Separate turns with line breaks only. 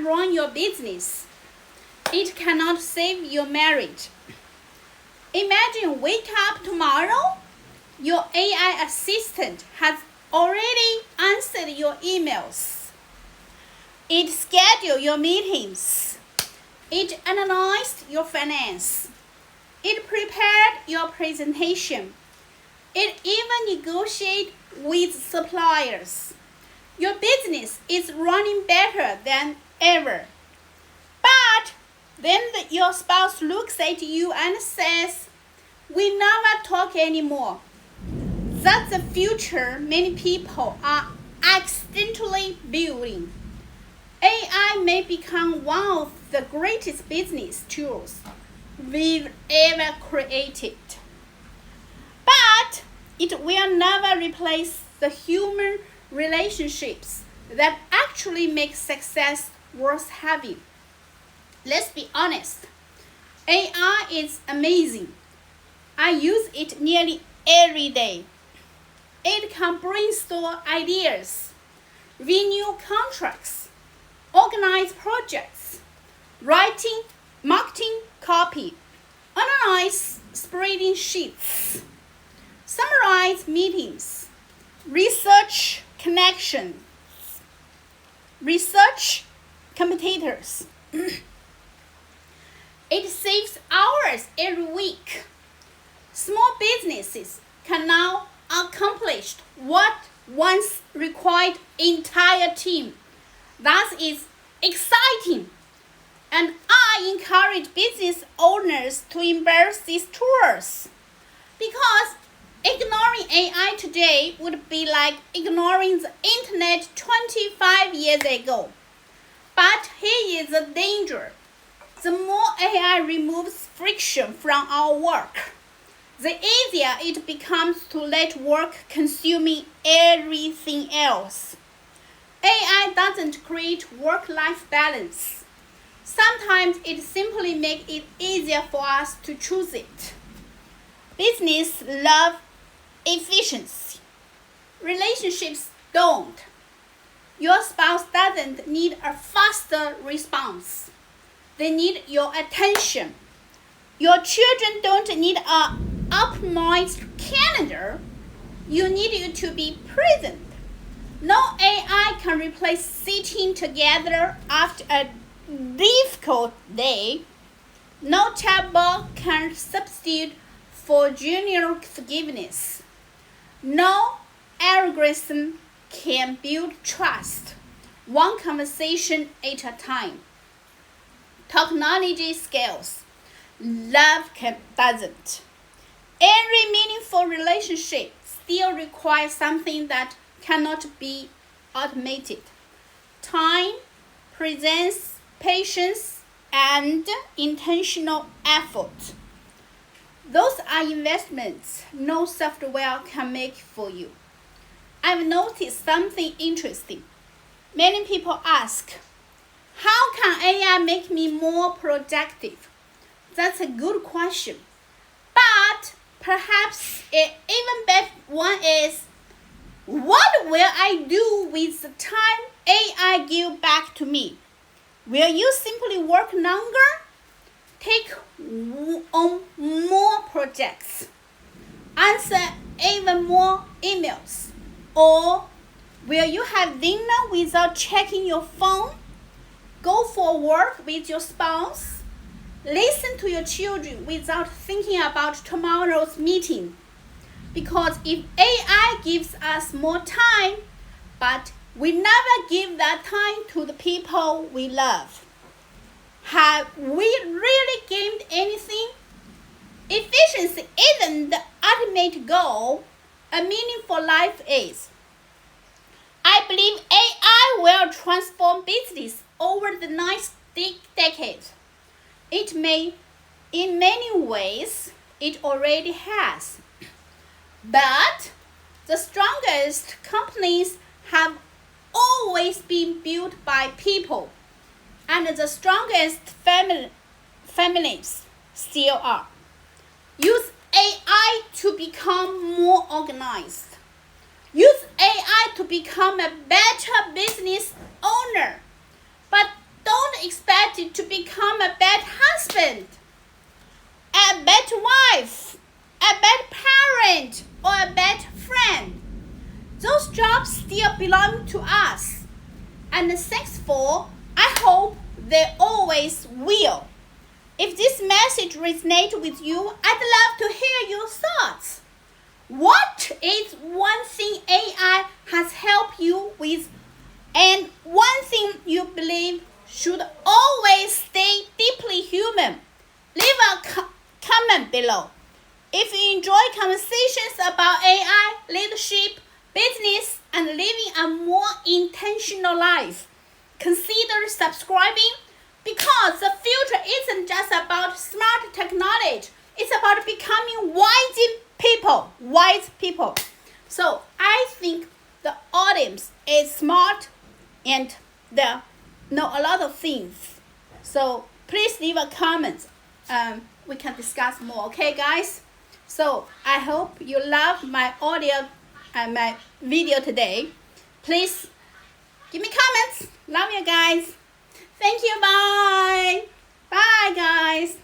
run your business. It cannot save your marriage. Imagine wake up tomorrow, your AI assistant has already answered your emails. It scheduled your meetings. It analyzed your finance. It prepared your presentation. It even negotiated with suppliers. Your business is running better than ever. But then your spouse looks at you and says, "We never talk anymore." That's the future many people are accidentally building. AI may become one of the greatest business tools we've ever created. But it will never replace the human relationships that actually make success worth having. Let's be honest. AI is amazing. I use it nearly every day. It can brainstorm ideas, renew contracts, organize projects, writing marketing copy, analyze spreadsheets, summarize meetings, research connections, research competitors. It saves hours every week. Small businesses can now accomplish what once required entire team. That is exciting. And I encourage business owners to embrace these tools, because ignoring AI today would be like ignoring the internet 25 years ago. But here is the danger. The more AI removes friction from our work, the easier it becomes to let work consuming everything else. AI doesn't create work-life balance. Sometimes it simply makes it easier for us to choose it. Business love efficiency. Relationships don't. Your spouse doesn't need a faster response. They need your attention. Your children don't need an optimized calendar. You need you to be present. No AI can replace sitting together after a difficult day. No chatbot can substitute for genuine forgiveness. No algorithm can build trust, one conversation at a time. Technology scales. Love doesn't. Every meaningful relationship still requires something that cannot be automated. Time, presence, patience, and intentional effort. Those are investments no software can make for you. I've noticed something interesting. Many people ask, how can AI make me more productive? That's a good question. But perhaps an even better one is, what will I do with the time AI gives back to me? Will you simply work longer? Take on more projects? Answer even more emails? Or will you have dinner without checking your phone? Go for a walk with your spouse? Listen to your children without thinking about tomorrow's meeting. Because if AI gives us more time, but we never give that time to the people we love, have we really gained anything? Efficiency isn't the ultimate goal. A meaningful life is. I believe AI will transform business over the next decade. It may, in many ways, it already has. But the strongest companies have always been built by people, and the strongest families still are. Use AI to become more organized. Use AI to become a better business owner. But don't to us. And thanks for, I hope they always will. If this message resonates with you, I'd love to hear your thoughts. What is one thing AI has helped you with, and one thing you believe should always stay deeply human? Leave a comment below. If you enjoy conversations about AI, leadership, business, and living a more intentional life, consider subscribing, because the future isn't just about smart technology. It's about becoming wise people. So I think the audience is smart and they know a lot of things. So please leave a comment. We can discuss more, okay guys? So I hope you love my audio and my video today. Please give me comments. Love you guys. Thank you. Bye. Bye guys.